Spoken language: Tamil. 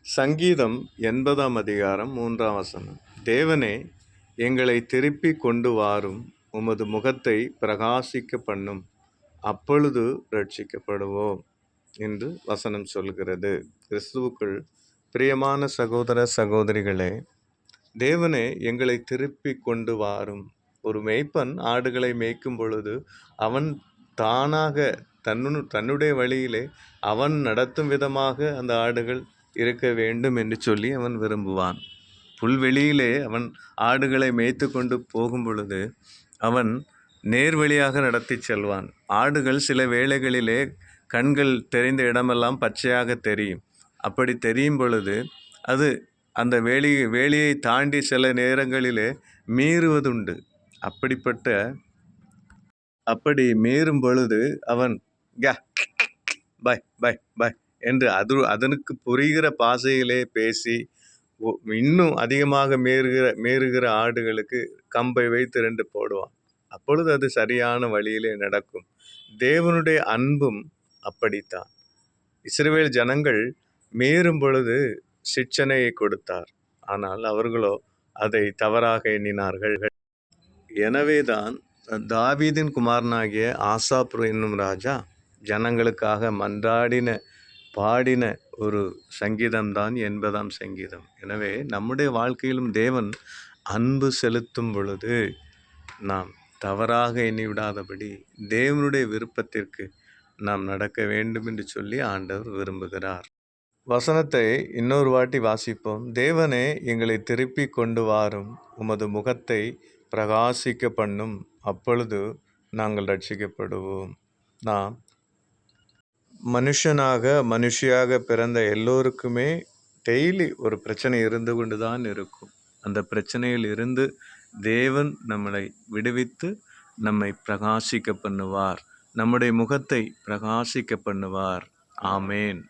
சங்கீதம் 80ஆம் அதிகாரம் 3ஆம் வசனம். தேவனே, எங்களை திருப்பி கொண்டு வாரும், உமது முகத்தை பிரகாசிக்க பண்ணும், அப்பொழுது ரட்சிக்கப்படுவோம் என்று வசனம் சொல்கிறது. கிறிஸ்துவுக்குள் பிரியமான சகோதர சகோதரிகளே, தேவனே எங்களை திருப்பி கொண்டு வாரும். ஒரு மேய்ப்பன் ஆடுகளை மேய்க்கும் பொழுது அவன் தானாக தன்னுடைய வழியிலே அவன் நடத்தும் விதமாக அந்த ஆடுகள் இருக்க வேண்டும் என்று சொல்லி அவன் விரும்புவான். புல்வெளியிலே அவன் ஆடுகளை மேய்த்து கொண்டு போகும் பொழுது அவன் நேர்வழியாக நடத்தி செல்வான். ஆடுகள் சில வேளைகளிலே கண்கள் தெரிந்த இடமெல்லாம் பச்சையாக தெரியும். அப்படி தெரியும் பொழுது அது அந்த வேலியை தாண்டி சில நேரங்களிலே மீறுவதுண்டு. அப்படி மீறும் பொழுது அவன் பை பை பை என்று அதனுக்கு புரிகிற பாஷையிலே பேசி இன்னும் அதிகமாக மீறுகிற ஆடுகளுக்கு கம்பை வைத்து 2 போடுவான். அப்பொழுது அது சரியான வழியிலே நடக்கும். தேவனுடைய அன்பும் அப்படித்தான். இஸ்ரவேல் ஜனங்கள் மீறும் பொழுது சிட்சனையை கொடுத்தார். ஆனால் அவர்களோ அதை தவறாக எண்ணினார்கள். எனவேதான் தாவீதின் குமாரனாகிய ஆசாப் என்னும் ராஜா ஜனங்களுக்காக பாடின ஒரு சங்கீதம்தான் 80ஆம் சங்கீதம். எனவே நம்முடைய வாழ்க்கையிலும் தேவன் அன்பு செலுத்தும் பொழுது நாம் தவறாக எண்ணிவிடாதபடி தேவனுடைய விருப்பத்திற்கு நாம் நடக்க வேண்டும் என்று சொல்லி ஆண்டவர் விரும்புகிறார். வசனத்தை இன்னொரு வாட்டி வாசிப்போம். தேவனே, எங்களை திருப்பி கொண்டு வாரும், உமது முகத்தை பிரகாசிக்க பண்ணும், அப்பொழுது நாங்கள் ரட்சிக்கப்படுவோம். நாம் மனுஷியாக பிறந்த எல்லோருக்குமே டெய்லி ஒரு பிரச்சனை இருந்து கொண்டு தான் இருக்கும். அந்த பிரச்சனையில் இருந்து தேவன் நம்மளை விடுவித்து நம்மை பிரகாசிக்க பண்ணுவார். நம்முடைய முகத்தை பிரகாசிக்க பண்ணுவார். ஆமேன்.